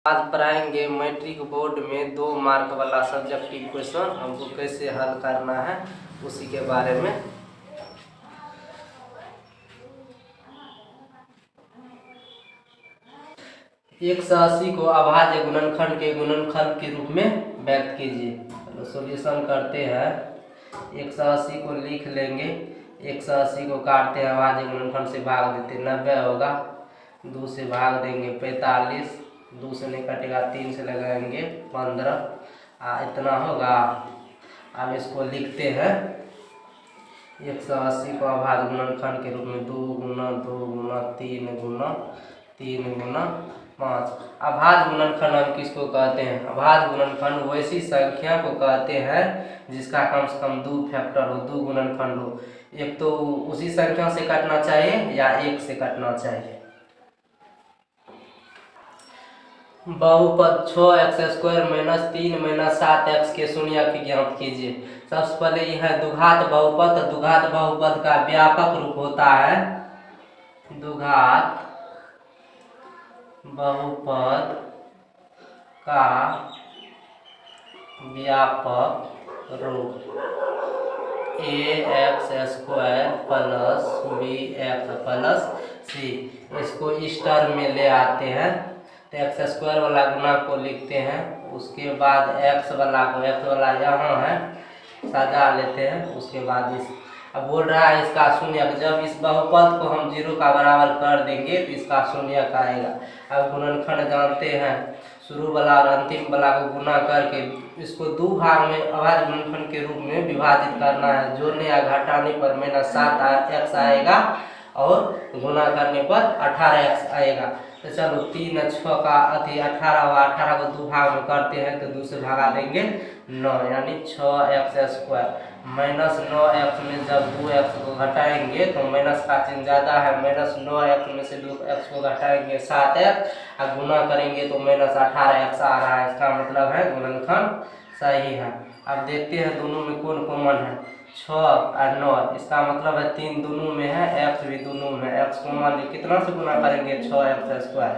आज पढ़ाएंगे matric board में 2 मार्क वाला सब्जेक्टिव क्वेश्चन हमको कैसे हल करना है उसी के बारे में। एक से 80 को अभाज्य गुणनखंड के गुणनफल के रूप में व्यक्त कीजिए। चलो सॉल्यूशन करते हैं। 1 से 80 को लिख लेंगे। 1 से 80 को काटते हैं, अभाज्य गुणनखंड से भाग देते 90 होगा। 2 से भाग देंगे 45, 2 से नहीं कटेगा 3 से लगाएंगे 15 इतना होगा। अब इसको लिखते हैं 1 से 80 को अभाज्य गुणनखंड के रूप में 2 गुना 2 गुना 3 गुना 3 गुना 5। अभाज्य गुणनखंड हम किसको कहते हैं? अभाज्य गुणनखंड वैसी संख्या को कहते हैं जिसका कम से कम 2 फैक्टर हो, 2 गुणनखंड हो। एक तो उसी संख्या से काटना चाहिए या 1 से काटना चाहिए। बहुपद 6x² माइनस 3 माइनस 7x के शून्य की ज्ञात कीजिए। सबसे पहले यह है द्विघात बहुपद। द्विघात बहुपद का व्यापक रूप होता है द्विघात बहुपद का व्यापक रूप ax² plus bx plus c। इसको इस टर्म में ले आते हैं तो x² वाला गुना को लिखते हैं, उसके बाद x वाला यहाँ है सजा लेते हैं। उसके बाद इस अब बोल रहा है इसका शून्य। जब इस बहुपद को हम 0 का बराबर कर देंगे तो इसका शून्य का आएगा। अब गुणनखंड जानते हैं, शुरू वाला और अंतिम वाला को गुना करके इसको 2 भाग में अभाज्य गुणनखंड के रूप में विभाजित करना है। जोड़ने या घटाने पर -7x आएगा और गुना करने पर 18x आएगा। तो चलो 3 6 का 18 हुआ। 18 को 2 भाग में करते हैं तो 2 से भगा देंगे 9 यानी 6x² माइनस 9x में जब 2x को घटाएंगे तो माइनस का चिन्ह ज़्यादा है। -9x में से 2x को घटाएंगे 7x और गुना करेंगे तो -18x आ रहा है। इसका मतलब है गुणनखंड सही है। अब देखते हैं दोनों में कौन कॉमन है। 6 और 9, इसका मतलब है 3 दोनों में है, x भी दोनों में है। x कॉमन कितना से गुना करेंगे 6x²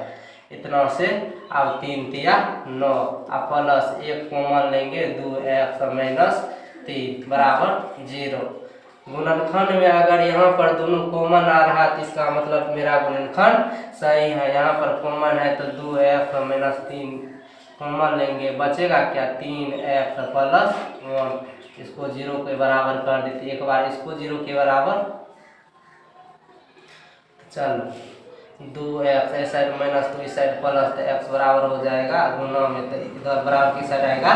इतना से। अब 3 तिया 9 अब प्लस 1 कॉमन लेंगे 2x माइनस 3 बराबर 0। गुणनखंड में अगर यहाँ पर दोनों कॉमन आ रहा है तो इसका मतलब मेरा गुणनखंड सही है। यहाँ पर कॉमन है तो 2x माइनस 3 कॉमन लेंगे, बचेगा क्या 3x प्लस 1। इसको 0 के बराबर कर देते एक बार, इसको 0 के बराबर। चलो 2x इस साइड माइनस तो इस साइड प्लस तो x बराबर हो जाएगा गुना में, तो इधर बराबर की साइड आएगा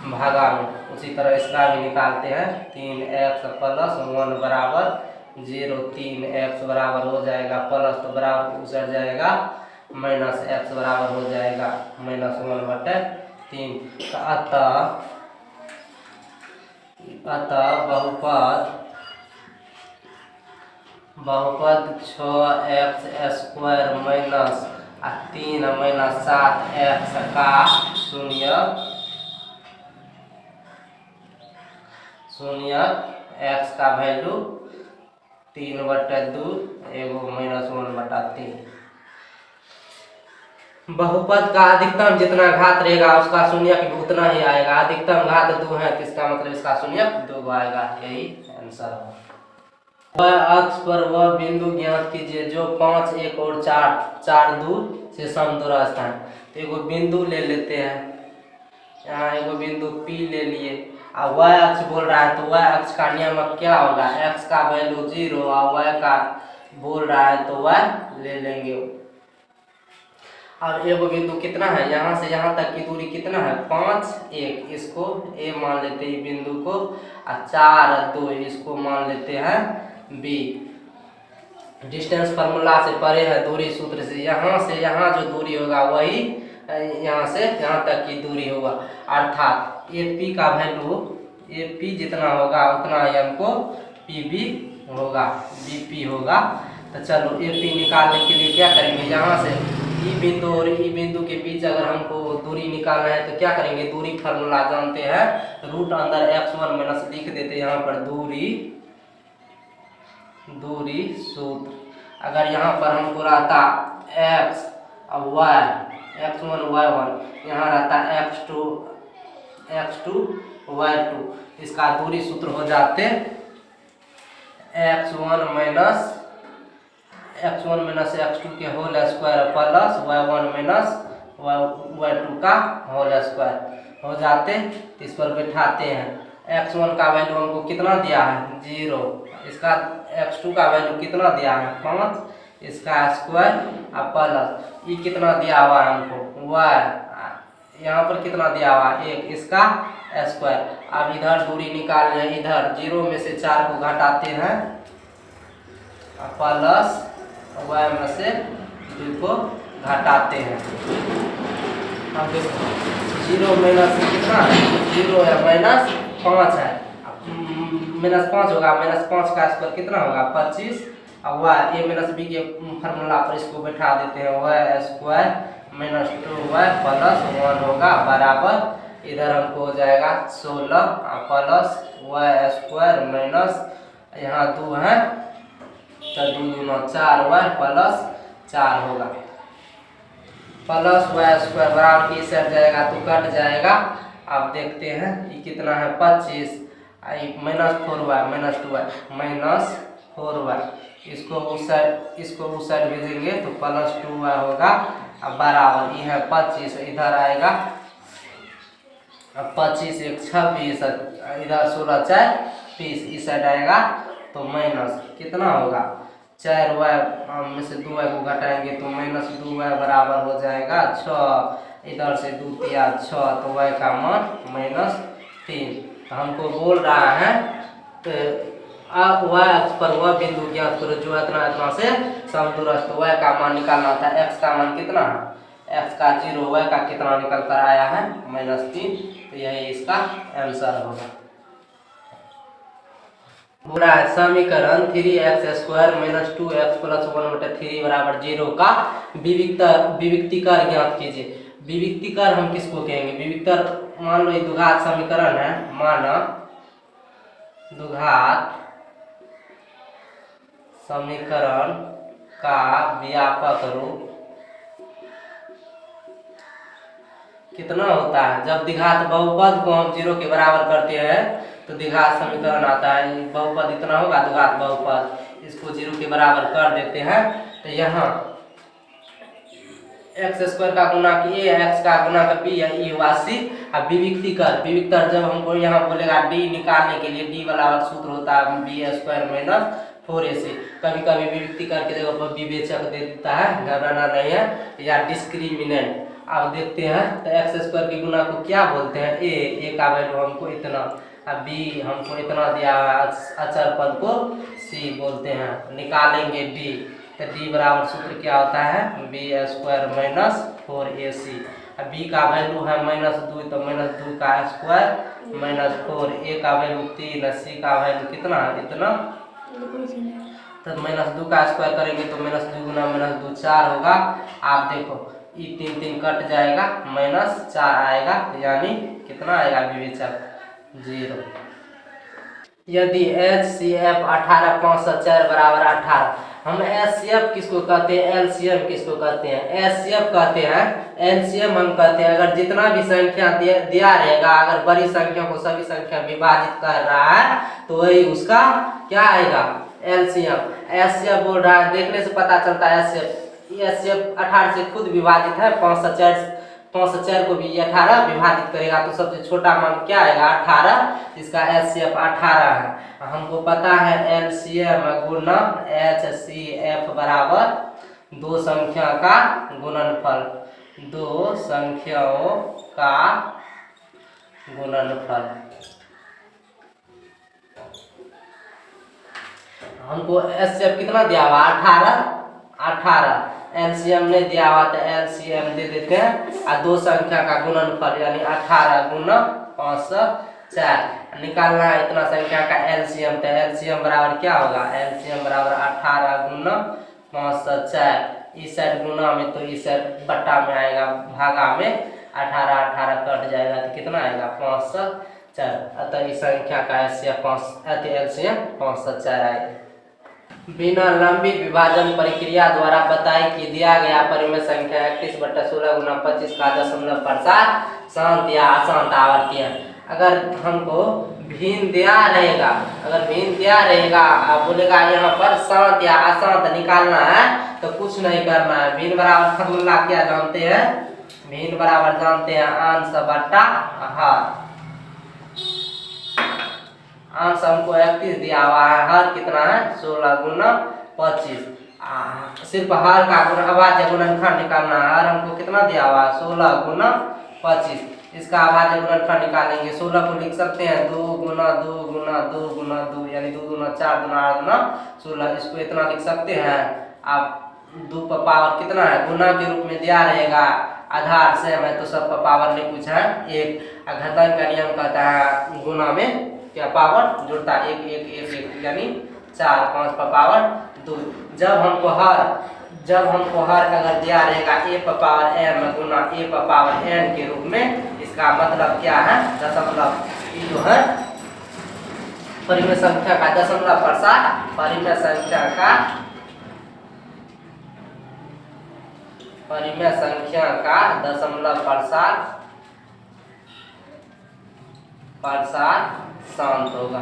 भागा में। उसी तरह इसका भी निकालते हैं 3x प्लस 1 बराबर 0। 3x बराबर हो जाएगा प्लस तो बराबर उतर जाएगा माइनस x बराबर हो जाएगा -1/3। अतः बहुपद 6x² माइनस 3 माइनस 7x का शून्य x का वैल्यू 3/2 एगो -1/3। बहुपद का अधिकतम जितना घात रहेगा उसका शून्य भी उतना ही आएगा। अधिकतम घात 2 है तो इसका मतलब इसका शून्य 2 आएगा। यही आंसर है। वह अक्ष पर वह बिंदु ज्ञात कीजिए जो 5 1 और 4 2 से समदूरस्थ है। तो एगो बिंदु ले लेते हैं, यहाँ एगो बिंदु P ले लिए और y अक्ष बोल रहा है तो y अक्ष का नियमक क्या होगा, x का वैल्यू 0 और y का बोल रहा है तो y ले लेंगे। अब एगो बिंदु कितना है, यहाँ से यहाँ तक की दूरी कितना है 5 1, इसको a मान लेते हैं बिंदु को, और 4 2 इसको मान लेते हैं b। डिस्टेंस फार्मूला से परे है दूरी सूत्र से। यहाँ से यहाँ जो दूरी होगा वही यहाँ से यहाँ तक की दूरी होगा, अर्थात AP का वैल्यू AP जितना होगा उतना ही हमको PB होगा, BP होगा। तो चलो AP निकालने के लिए क्या करेंगे, यहाँ से ई बिंदु और ई बिंदु के बीच अगर हमको दूरी निकालना है तो क्या करेंगे, दूरी फार्मूला जानते हैं, रूट अंदर x1 माइनस लिख देते हैं यहाँ पर दूरी सूत्र। अगर यहाँ पर हमको रहता x और y x1 y1, यहाँ रहता है x2 y2। इसका दूरी सूत्र हो जाते x1 माइनस x2 के whole square plus y1 minus y2 का होल स्क्वायर हो जाते। इस पर बैठाते हैं। x1 का वैल्यू हमको कितना दिया है 0, इसका x2 का वैल्यू कितना दिया है 5, इसका स्क्वायर और प्लस ये कितना दिया हुआ है हमको y, यहाँ पर कितना दिया हुआ 1, इसका स्क्वायर। अब इधर दूरी निकाल लें, इधर 0 में से 4 को घटाते हैं प्लस y में से 2 को घटाते हैं। अब देखो 0 माइनस कितना है 0 है माइनस 5 है, माइनस 5 होगा, माइनस 5 का स्क्वायर कितना होगा 25। अब y a माइनस b के फार्मूला पर इसको बैठा देते हैं, y square minus 2y plus 1 होगा बराबर, इधर हमको हो जाएगा 16 प्लस y स्क्वायर माइनस यहाँ 2 है तो 2 दूना 4y प्लस 4 होगा, प्लस y स्क्वायर बराबर की सेट जाएगा तो कट जाएगा। अब देखते हैं ये कितना है 25, minus 4y minus 2y minus 4y, इसको उस साइड भेजेंगे तो प्लस 2y होगा। अब बराबर ये है 25, इधर आएगा 25 1 26, इधर 16 4 20, इस साइड आएगा तो माइनस कितना होगा 4y में से 2y को घटाएंगे तो माइनस 2y बराबर हो जाएगा 6, इधर से 2 3 6 तो y का मान -3। तो हमको बोल रहा है तो अब y अक्ष पर वह बिंदु ज्ञात करो जो इतना से समदूरस्थ। y का मान निकालना था, x का मान कितना है x का 0, y का कितना निकल कर आया है -3, तो यही इसका आंसर होगा। बोला है समीकरण 3x² माइनस 2x प्लस 1/3 बराबर 0 का विविक्तिकर ज्ञात कीजिए। विविक्तिकर हम किसको कहेंगे, विविक्तर मान लो ये द्विघात समीकरण है, माना द्विघात समीकरण का व्यापक रूप कितना होता है। जब द्विघात बहुपद को हम 0 के बराबर करते हैं तो द्विघात समीकरण आता है, बहुपद इतना होगा द्विघात बहुपद, इसको 0 के बराबर कर देते हैं तो यहाँ x² का गुना कि a, x का गुना का b या e हुआ c। अब विविक्तर जब हमको यहाँ बोलेगा d निकालने के लिए, d बराबर सूत्र होता है b² माइनस 4ac। कभी कभी विविक्तिकर के जगह पर विवेचक दे देता है, घबराना नहीं है, या डिस्क्रिमिनेंट। अब देखते हैं तो x² के गुना को क्या बोलते हैं a का वैल्यू हमको इतना, अब b हमको इतना दिया है, अचर पद को c बोलते हैं। निकालेंगे d तो d बराबर सूत्र क्या होता है b² माइनस 4ac। अब b का वैल्यू है -2 तो -2 का स्क्वायर माइनस 4, a का वैल्यू 3, c का वैल्यू कितना है इतना, तो -2 का स्क्वायर करेंगे तो -2 गुना -2 4 होगा। आप देखो ये 3 3 कट जाएगा, -4 आएगा, यानी कितना आएगा विवेचक 0। यदि HCF 18 5 4 बराबर 18, हम HCF किसको कहते हैं, LCM किसको कहते हैं, HCF कहते हैं, LCM हम कहते हैं अगर जितना भी संख्या दिया रहेगा, अगर बड़ी संख्या को सभी संख्या विभाजित कर रहा है तो वही उसका क्या आएगा LCM। HCF बोल रहा है, देखने से पता चलता है HCF 18 से खुद विभाजित है, 5 से 4 को भी 18 विभाजित करेगा तो सबसे छोटा मान क्या आएगा 18, इसका HCF 18 है। हमको पता है LCM गुना HCF बराबर 2 संख्या का गुणनफल, 2 संख्याओं का गुणनफल। हमको HCF कितना दिया हुआ 18, LCM नहीं दिया हुआ तो LCM दे देते हैं, और 2 संख्या का गुणनफल यानी 18 गुना 504 निकालना है इतना संख्या का LCM। तो LCM बराबर क्या होगा, LCM बराबर 18 गुना 504, इस साइड गुना में तो इस साइड बट्टा में आएगा, भागा में 18 कट जाएगा तो कितना आएगा 504, अतः इस संख्या का LCM 504 आएगा। बिना लंबी विभाजन प्रक्रिया द्वारा बताई कि दिया गया परिमेय संख्या 31/16 × 25 का दशमलव प्रसार शांत या अशांत आवर्ती है। अगर हमको भिन्न दिया रहेगा, बोलेगा यहाँ पर शांत या अशांत निकालना है तो कुछ नहीं करना है। भिन्न बराबर फॉर्मूला क्या जानते हैं? भिन्न बराबर जानते हैं अंश बटा हर। अंश हमको 31 दिया हुआ है, हर कितना है 16 × 25। सिर्फ हर का अभाज्य गुणनखंड निकालना है। हर हमको कितना दिया हुआ है 16 × 25। इसका अभाज्य गुणनखंड निकालेंगे। 16 को लिख सकते हैं 2 × 2 × 2 × 2 यानी 2 दूना 4 दूना 8 दूना 16। इसको इतना लिख सकते हैं। आप 2 का पावर कितना है गुना के रूप में दिया रहेगा, आधार सेम है तो सब का पावर नहीं कुछ है 1। घटान का नियम कहता है गुना में क्या पावर जुड़ता है 1 1 1 1 यानी 4 5 का पावर 2। जब हमको हर अगर दिया रहेगा a पर पावर m गुना a पर पावर n के रूप में, इसका मतलब क्या है दशमलव। ये जो है परिमेय संख्या का दशमलव प्रसार, परिमेय संख्या का दशमलव प्रसार शांत होगा।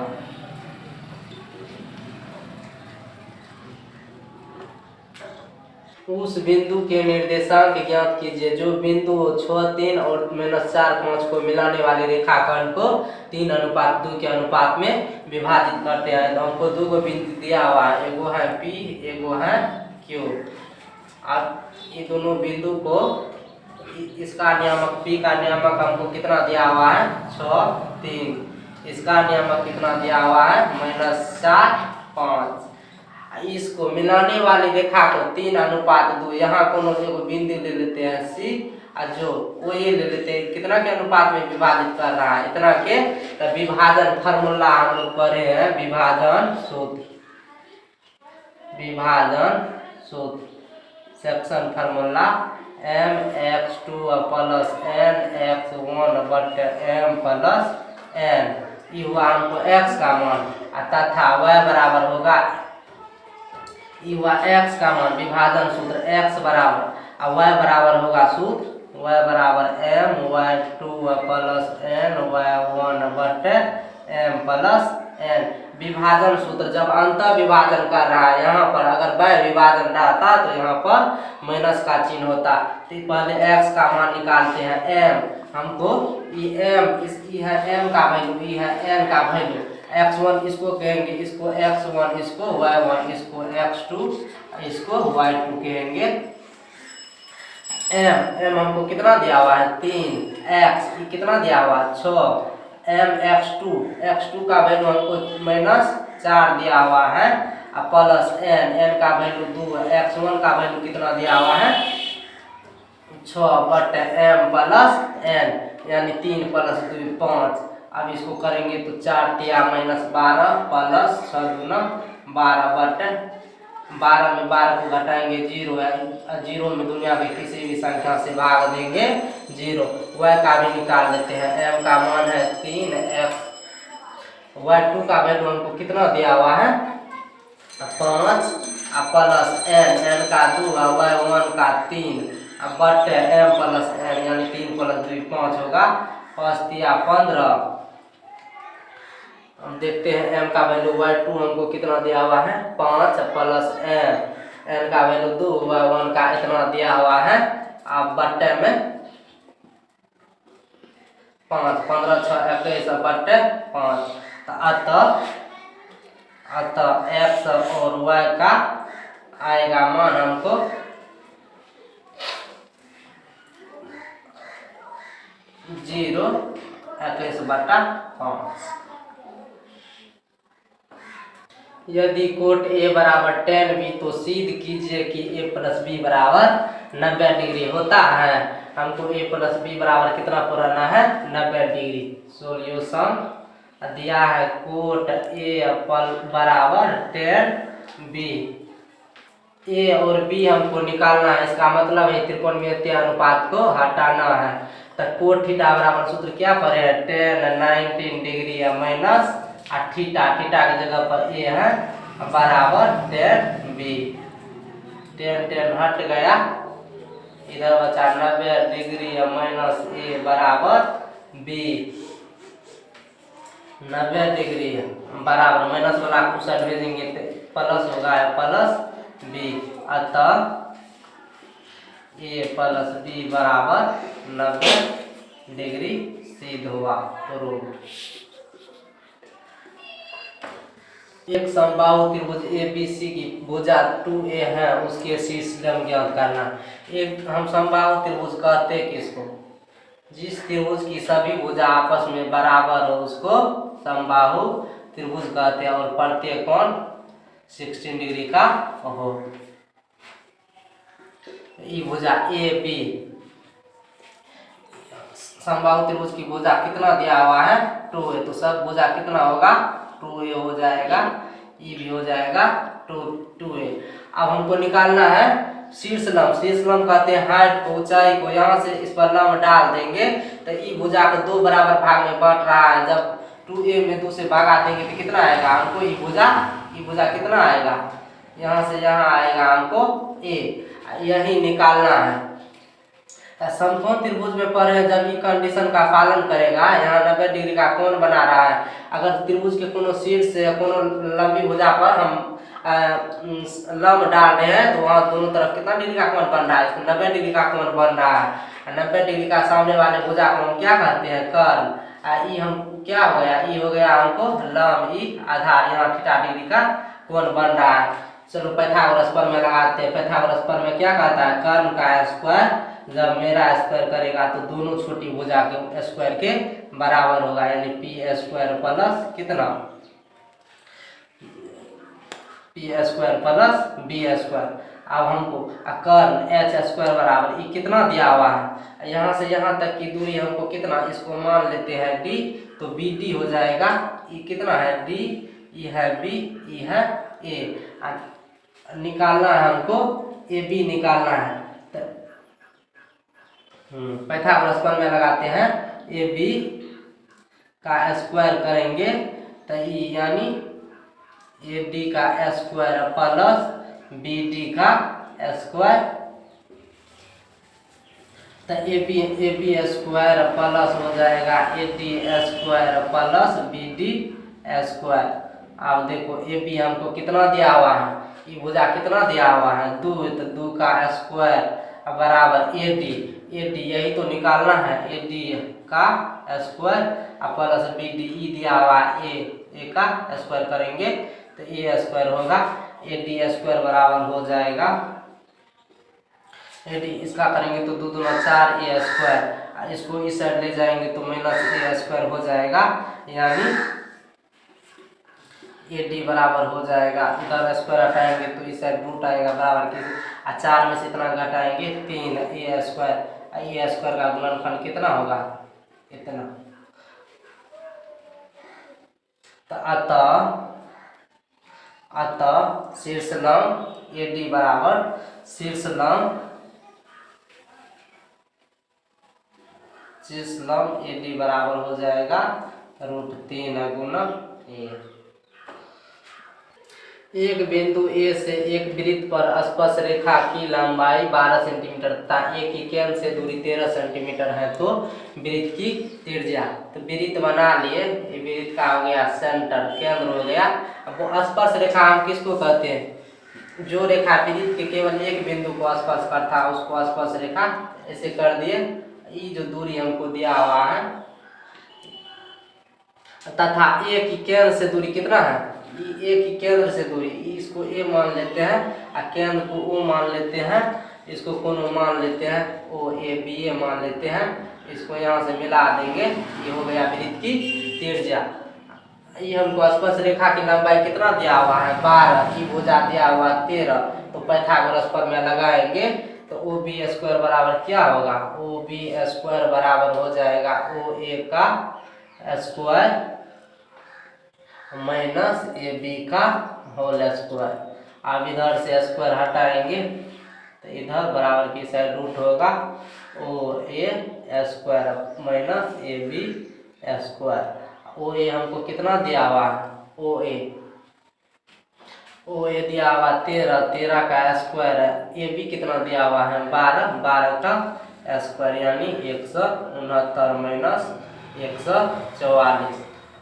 उस बिंदु के निर्देशांक ज्ञात कीजिए जो बिंदु 6 3 और -4 5 को मिलाने वाली रेखाखंड को 3:2 के अनुपात में विभाजित करते हैं। तो हमको 2 को बिंदु दिया हुआ है, एगो है P एगो है Q। अब ये दोनों बिंदु को इसका नियामक P का नियामक हमको कितना दिया हुआ है 6 3। इसका नियामक कितना दिया हुआ है -4 5। इसको मिलाने वाली रेखा को 3:2। यहाँ कोनो एगो बिंदु ले लेते हैं C और जो वो ये ले लेते हैं, कितना के अनुपात में विभाजित कर रहा है इतना के। तो विभाजन फार्मूला हम लोग पढ़े हैं, विभाजन सूत्र सेक्शन फार्मूला mx2 + nx1 बटे m + n। ये हुआ हमको x का मान तथा y बराबर होगा, ये हुआ x का मान विभाजन सूत्र x बराबर और y बराबर होगा सूत्र y बराबर m y2 + n y1 बटे m + n। विभाजन सूत्र जब अंत विभाजन कर रहा है, यहाँ पर अगर वै विभाजन रहता तो यहाँ पर माइनस का चिन्ह होता। तो पहले x का मान निकालते हैं m। हमको ये m ये है m का वैल्यू, ये है n का वैल्यू। x1 इसको कहेंगे, इसको x1, इसको y1, इसको x2, इसको y2 कहेंगे। m हमको कितना दिया हुआ है 3, x ये कितना दिया हुआ है 6, m x2 का वैल्यू हमको -4 दिया हुआ है और प्लस n का वैल्यू 2 है। x1 का वैल्यू कितना दिया हुआ है 6 बटे m + n यानी 3 + 2 5। अब इसको करेंगे तो 4 तिया -12 प्लस 6 दूना 12 बटे 12 में 12 को घटाएंगे 0 है। 0 में दुनिया के किसी भी संख्या से भाग देंगे 0। y का भी निकाल लेते हैं, m का मान है 3x। y2 का वैल्यू हमको कितना दिया हुआ है 5 प्लस n का 2 और y1 का 3 बटे m + n यानी 3 + 2 5 होगा। 5 तिया 15। हम देखते हैं m का वैल्यू y2 हमको कितना दिया हुआ है 5 प्लस n का वैल्यू 2 y1 का इतना दिया हुआ है। अब बट्टे में 5 15 6 21 बट्टे 5। अतः x और y का आएगा मान हमको 0 21/5। यदि कोट A बराबर tan B तो सिद्ध कीजिए कि A + B बराबर 90 डिग्री होता है। हमको A + B बराबर कितना पुराना है 90 डिग्री। सॉल्यूशन दिया है कोट A बराबर tan B। A और B हमको निकालना है, इसका मतलब है त्रिकोणमितीय अनुपात को हटाना है। तो कोट थीटा बराबर सूत्र क्या पढ़े tan 90 डिग्री या माइनस थीटा की जगह पर A है बराबर टेन बी। टेन टेन हट गया, इधर बचा 90 डिग्री माइनस ए बराबर बी। 90 डिग्री बराबर माइनस वाला को साइड भेजेंगे तो प्लस होगा प्लस बी। अतः ए प्लस बी बराबर 90 डिग्री सिद्ध हुआ। प्रूव। एक समबाहु त्रिभुज एबीसी की भुजा 2a है, उसके शीर्ष लंब ज्ञात करना। एक हम समबाहु त्रिभुज कहते किसको? जिस त्रिभुज की सभी भुजा आपस में बराबर हो उसको समबाहु त्रिभुज कहते हैं, और प्रत्येक कोण 16 डिग्री का हो। ये भुजा ए बी, समबाहु त्रिभुज की भुजा कितना दिया हुआ है? 2a। तो सब भुजा कितना होगा? 2a हो जाएगा। ई भी हो जाएगा 2a। अब हमको निकालना है शीर्ष लंब। शीर्ष लंब कहते हैं हाइट को, ऊंचाई को। यहाँ से इस पर लंब डाल देंगे तो ई भुजा को दो बराबर भाग में बांट रहा है। जब 2a में 2 से भागा देंगे तो कितना आएगा हमको? ई भुजा कितना आएगा? यहाँ से यहाँ आएगा हमको a। यही निकालना है। समकोण त्रिभुज में पढ़े जब ये कंडीशन का पालन करेगा, यहाँ 90 डिग्री का कोण बना रहा है। अगर त्रिभुज के कोनो शीर्ष या कोनो लंबी भुजा पर हम लंब डाल रहे हैं तो वहाँ दोनों तरफ कितना डिग्री का कोण बन रहा है? इसमें 90 डिग्री का कोण बन रहा है। 90 डिग्री का सामने वाले भुजा को हम क्या कहते हैं? कर्ल। ई हम क्या हो गया? ई हो गया हमको लंब, ई आधार। यहाँ थीटा डिग्री का कोण बन रहा है। चलो पाइथागोरस प्रमेय लगाते हैं। पाइथागोरस प्रमेय क्या कहता है? कर्ल का स्क्वायर जब मेरा स्क्वायर करेगा तो दोनों छोटी भुजा के स्क्वायर के बराबर होगा, यानी पी स्क्वायर प्लस कितना? P square plus b square. अब हमको कर्ल एच स्क्वायर बराबर ये कितना दिया हुआ है? यहाँ से यहाँ तक की दूरी हमको कितना? इसको मान लेते हैं डी, तो बी डी हो जाएगा। ये कितना है? डी। ये है बी, ये है ए। निकालना है हमको ए बी निकालना है। पाइथागोरस प्रमेय लगाते हैं। ए बी का स्क्वायर करेंगे तो यानी ए डी का स्क्वायर प्लस बी डी का स्क्वायर, तो ए बी स्क्वायर प्लस हो जाएगा A D square plus B D square. अब देखो ए बी हमको कितना दिया हुआ है? ये भुजा कितना दिया हुआ है? 2। तो 2 का स्क्वायर बराबर ए डी। यही तो निकालना है। ए डी का स्क्वायर प्लस बी डी। ई दिया हुआ ए का स्क्वायर करेंगे तो ए स्क्वायर होगा। ए डी स्क्वायर बराबर हो जाएगा ए डी, इसका करेंगे तो 2 दूना 4 ए स्क्वायर। इसको इस साइड ले जाएंगे तो माइनस ए स्क्वायर हो जाएगा, यानी ए डी बराबर हो जाएगा। इधर स्क्वायर हटाएंगे तो इस साइड रूट आएगा बराबर के, 4 में से इतना घटाएंगे 3 ए स्क्वायर। ए स्क्वायर का गुणनफल कितना होगा? इतना। तो अतः शीर्ष लंब ए डी बराबर शीर्ष लंब ए डी बराबर हो जाएगा √3 गुना ए। एक बिंदु ए से एक वृत्त पर स्पर्श रेखा की लंबाई 12 सेंटीमीटर तथा ए की केंद्र से दूरी 13 सेंटीमीटर है, तो वृत्त की त्रिज्या। तो वृत्त बना लिए, ये वृत्त का हो गया सेंटर, केंद्र हो गया। अब वो स्पर्श रेखा हम किसको कहते हैं? जो रेखा वृत्त के केवल एक बिंदु को स्पर्श करता है उसको स्पर्श रेखा ऐसे कर दिए। ये जो दूरी हमको दिया हुआ है तथा ए की केंद्र से दूरी कितना है? ए की केंद्र से दूरी, इसको ए मान लेते हैं और केंद्र को ओ मान लेते हैं। इसको कोनो मान लेते हैं, ओ ए बी ए मान लेते हैं। इसको यहाँ से मिला देंगे, ये हो गया वृत्त की त्रिज्या। ये हमको स्पर्श रेखा की लंबाई कितना दिया हुआ है? 12। ये भुजा दिया हुआ 13। तो पाइथागोरस प्रमेय लगाएंगे तो ओ बी स्क्वायर बराबर क्या होगा? ओ बी स्क्वायर बराबर हो जाएगा ओ ए का स्क्वायर माइनस ए बी का होल स्क्वायर। अब इधर से स्क्वायर हटाएंगे तो इधर बराबर की साइड रूट होगा O A square minus A B square. O A हमको कितना दिया हुआ है? ओ ए ओ ये दिया हुआ 13, 13 का स्क्वायर है। ए बी कितना दिया हुआ है 12, 12 का स्क्वायर यानी 169 माइनस 144।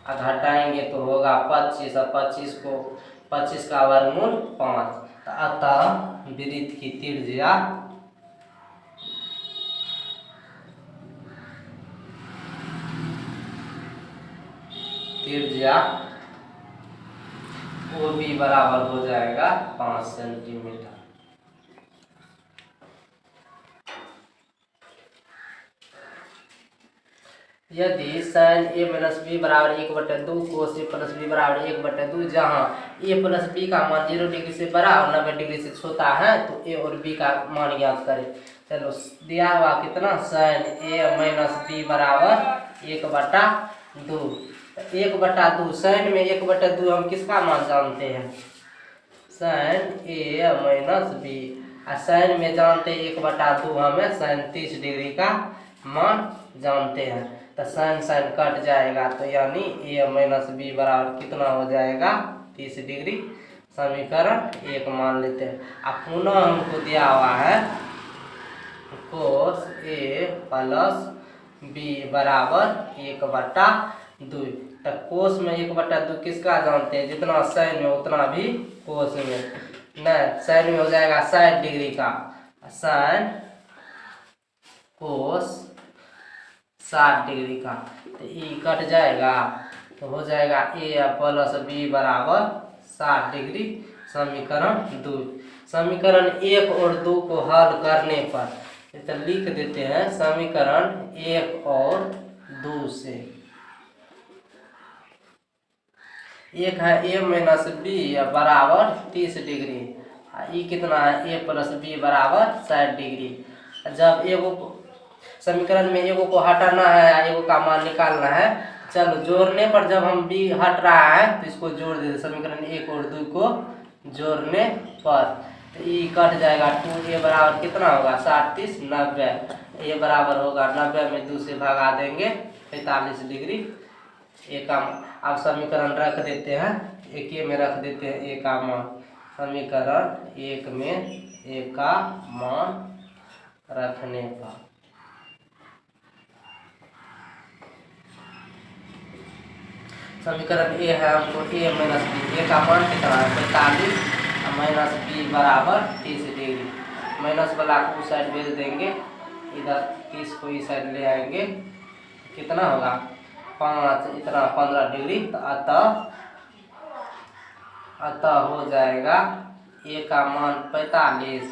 अब घटाएंगे तो होगा 25 और 25 को 25 का वर्गमूल 5। अतः वृत्त की त्रिज्या वो भी बराबर हो जाएगा 5 सेंटीमीटर। यदि साइन ए माइनस बी बराबर 1/2 कोस ए प्लस बी बराबर 1/2, जहाँ ए प्लस बी का मान 0 डिग्री से बड़ा और 90 डिग्री से छोटा है, तो ए और बी का मान ज्ञात करें। चलो दिया हुआ कितना साइन ए माइनस बी बराबर 1/2। 1/2 साइन में 1/2 हम किसका मान जानते हैं साइन ए माइनस बी, और साइन में जानते 1/2 हमें साइन 30 डिग्री का मान जानते हैं। तो साइन साइन कट जाएगा तो यानी ए माइनस बी बराबर कितना हो जाएगा 30 डिग्री। समीकरण 1 मान लेते हैं। अब पुनः हमको दिया हुआ है कोस ए प्लस बी बराबर 1/2। तो कोस में 1/2 किसका जानते हैं, जितना साइन में उतना भी कोस में। नहीं, साइन में हो जाएगा 60 डिग्री का, साइन कोस 60 डिग्री का, तो ई कट जाएगा तो हो जाएगा ए प्लस बी बराबर 60 डिग्री। समीकरण 2। समीकरण 1 और 2 को हल करने पर तो लिख देते हैं समीकरण 1 और 2 से। एक है ए माइनस बी बराबर 30 डिग्री, ई कितना है ए प्लस बी बराबर 60 डिग्री। जब एगो समीकरण में एगो को हटाना है एगो का मान निकालना है, चलो जोड़ने पर जब हम बी हट रहा है तो इसको जोड़ देते समीकरण 1 और 2 को जोड़ने पर, तो ई कट जाएगा 2a बराबर कितना होगा 60, 30, 90। ए बराबर होगा 90 में 2 से भगा देंगे 45 डिग्री। ए का अब समीकरण रख देते हैं, एक में रख देते हैं ए का मान। समीकरण 1 में ए का मान रखने पर समीकरण ए है हमको ए माइनस बी, ए का मान कितना है 45 और माइनस बी बराबर 30 डिग्री। माइनस वाला को उस साइड भेज देंगे, इधर 30 को इस साइड ले आएंगे, कितना होगा 5 इतना 15 डिग्री। तो अतः हो जाएगा ए का मान 45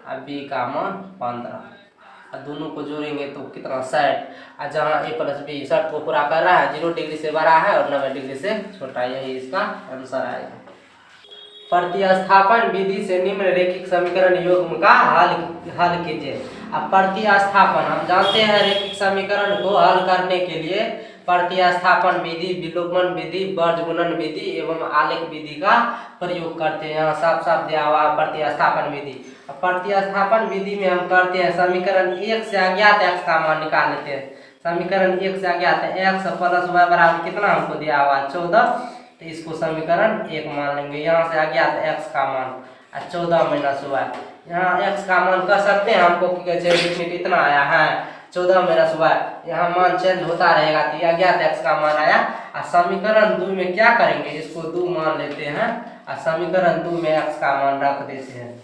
और बी का मान 15, और दोनों को जोड़ेंगे तो कितना 60। और जहाँ ए प्लस बी 60 को पूरा कर रहा है 0 डिग्री से बड़ा है और 90 डिग्री से छोटा, यही इसका आंसर आएगा। प्रतिस्थापन विधि से निम्नलिखित समीकरण युग्म का हल कीजिए। अब प्रतिस्थापन हम जानते हैं, रैखिक समीकरण को हल करने के लिए प्रतिस्थापन विधि, विलोपन विधि, वर्गगुणन विधि एवं आलेख विधि का प्रयोग करते हैं। यहाँ साफ साफ दिया हुआ प्रतिस्थापन विधि। प्रतिस्थापन विधि में हम करते हैं समीकरण 1 से अज्ञात x का मान निकाल लेते हैं। समीकरण 1 से अज्ञात x प्लस y बराबर कितना हमको दिया हुआ 14, तो इसको समीकरण 1 मान लेंगे। यहाँ से अज्ञात x का मान 14 माइनस y, यहाँ x का मान कर सकते हैं, हमको इतना आया है 14 माइनस y, यहाँ मान चेंज होता रहेगा तो अज्ञात x का मान आया। और समीकरण 2 में क्या करेंगे, इसको 2 मान लेते हैं और समीकरण 2 में x का मान रख देते हैं।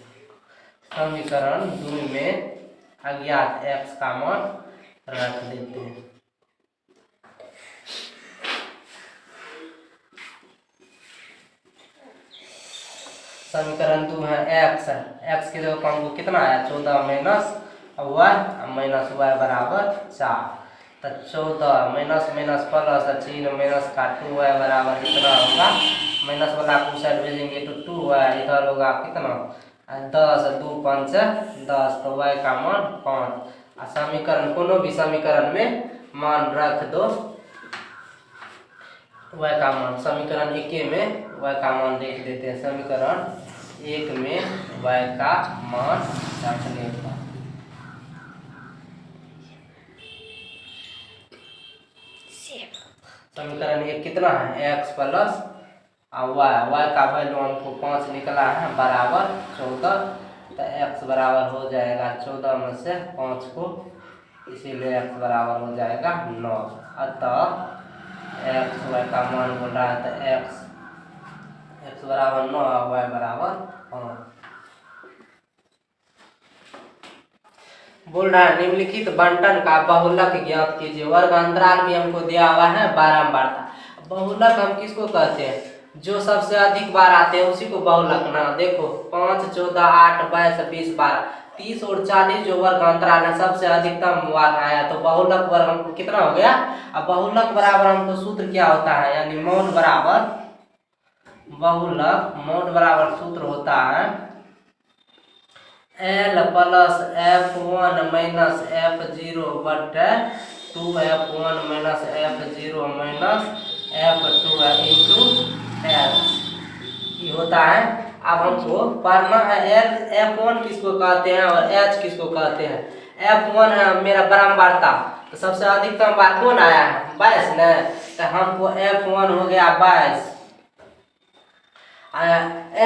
समीकरण 2 में अज्ञात x का मान रख देते हैं। समीकरण 2 है x के जगह हमको कितना आया 14 माइनस y बराबर 4। तो 14 माइनस माइनस प्लस 3 माइनस का 2y बराबर कितना होगा, माइनस वाला को साइड भेजेंगे तो 2y इधर होगा कितना 10, 2 5 10, तो y का मान 5। समीकरण कोनो भी समीकरण में मान रख दो y का मान। समीकरण 1 में y का मान देख देते हैं। समीकरण 1 में y का मान रखने पर समीकरण 1 कितना है x प्लस और y का वैल्यू हमको 5 निकला है बराबर 14, तो x बराबर हो जाएगा 14 में से 5 को, इसीलिए x बराबर हो जाएगा 9। अतः x y का मान बोल रहा है, तो x बराबर 9 और y बराबर 5। बोल रहा है निम्नलिखित बंटन का बहुलक ज्ञात कीजिए। वर्ग अंतराल भी हमको दिया हुआ है बारंबारता। बहुलक हम किसको कहते हैं? जो सबसे अधिक बार आते हैं उसी को बहुलक ना। देखो 5, 14, 8, 22, 20, 12, 30 और 40 जो वर्ग अंतराल है सबसे अधिकतम बार आया, तो बहुलक वर्ग हमको कितना हो गया? अब बहुलक बराबर हमको सूत्र क्या होता है, यानी मौन बराबर बहुलक, मौन बराबर सूत्र होता है L plus F1 minus F0 बटे 2F1 minus F0 minus F2 into H, ये होता है। अब हमको पढ़ना है F1 किसको कहते हैं और H किसको कहते हैं। F1 है मेरा बारंबारता, तो सबसे अधिकतम बार कौन आया है? 22 न, तो हमको F1 हो गया 22,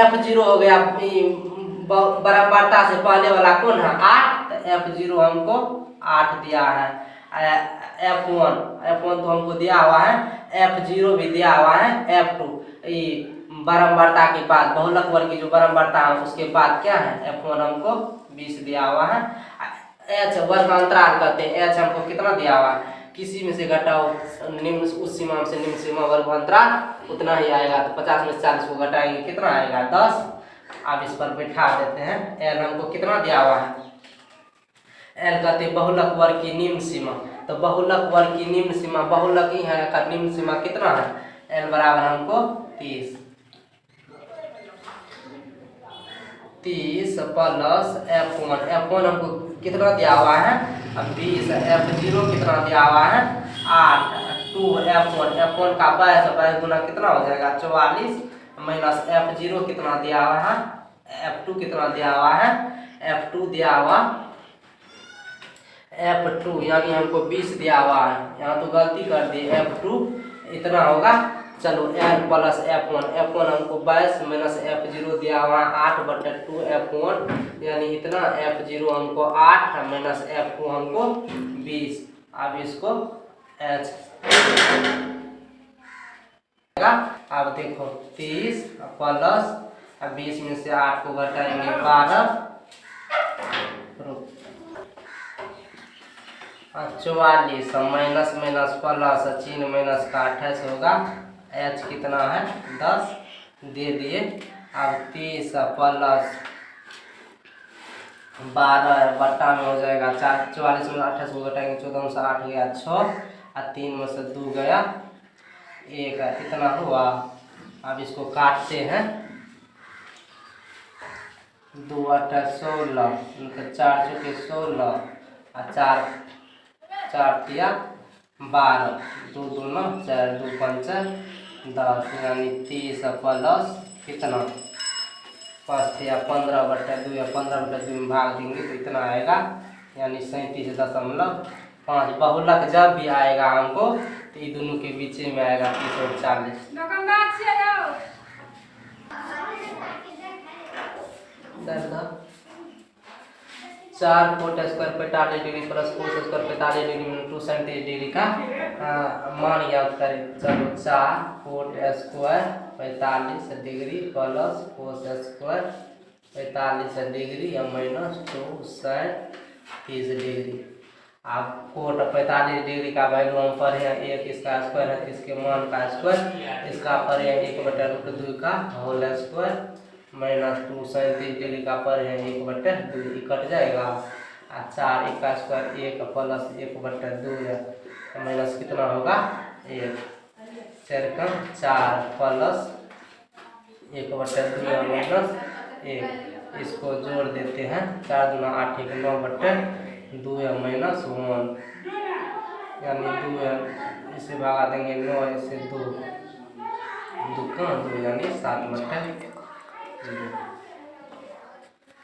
F0 हो गया बारंबारता से पहले वाला कौन है? 8, तो F0 हमको 8 दिया है। F1 तो हमको दिया हुआ है, F0 भी दिया हुआ है, F2 बारंबारता के बाद बहुलक वर्ग की जो बारंबारता है उसके बाद क्या है? F1 हमको 20 दिया हुआ है। H वर्ग अंतराल कहते हैं, H हमको कितना दिया हुआ है? किसी में से घटाओ निम्न उस सीमा से निम्न सीमा वर्ग अंतराल उतना ही आएगा, तो 50 में से 40 को घटाएंगे कितना आएगा? 10। अब इस पर बैठा देते हैं। L हमको कितना दिया हुआ है? L कहते हैं बहुलक वर्ग की निम्न सीमा, तो बहुलक वर्ग की निम्न सीमा बहुलक ही है का निम्न सीमा कितना है? L बराबर हमको 30 प्लस F1 हमको कितना दिया हुआ है? अब 20, F0 कितना दिया हुआ है? 8, 2F1 का 22 गुना कितना हो जाएगा? 44 माइनस F0 कितना दिया हुआ है? F2 कितना दिया हुआ है? F2 दिया हुआ F2 यानी हमको 20 दिया हुआ है, यहाँ तो गलती कर दी, F2 इतना होगा। चलो L प्लस F1 हमको 22 माइनस F0 दिया हुआ 8 बटे 2F1 यानी इतना, F0 हमको 8 माइनस F2 हमको 20। अब इसको H, अब देखो 30 प्लस 20 में से 8 को घटाएंगे 12, 44 माइनस माइनस प्लस, चिन्ह माइनस का 28 होगा। H कितना है? 10 दे दिए। अब 30 प्लस 12 बट्टा में हो जाएगा 44 में 28 को घटाएंगे 14 में से 8 गया 6 और 3 में से 2 गया 1, कितना हुआ? अब इसको काटते हैं, 2 8 16, 4 चौके 16 और 4 तिया 12, 2 2 4 2 5 10 यानी 30 प्लस कितना? 5 या 15 बटे 2 या 15 बटे 2 में भाग देंगे तो इतना आएगा, यानी 37.5। बहुलक जब भी आएगा हमको तो ये दोनों के बीच में आएगा 30 और 40। 4 coat square 45 degree plus cos square 45 degree में 237 डिग्री का मान ज्ञात करें। चलो 4 coat square 45 degree plus cos square 45 degree या माइनस 230 डिग्री। आप कोट 45 डिग्री का वैल्यू हम पढ़े हैं 1, इसका स्क्वायर है, इसके मान का स्क्वायर, इसका पढ़े हैं 1/√2 का होल स्क्वायर माइनस 237 डिग्री का पर है 1/2, कट जाएगा। 4 1 का स्क्वायर 1 प्लस 1/2 है, माइनस कितना होगा? 1, 4 का 4 प्लस 1/2 माइनस 1, इसको जोड़ देते हैं, 4 दूना 8 1 9/2 माइनस 1 यानी 2 है, इसे भगा देंगे 9 इसे 2 2 यानी 7/2।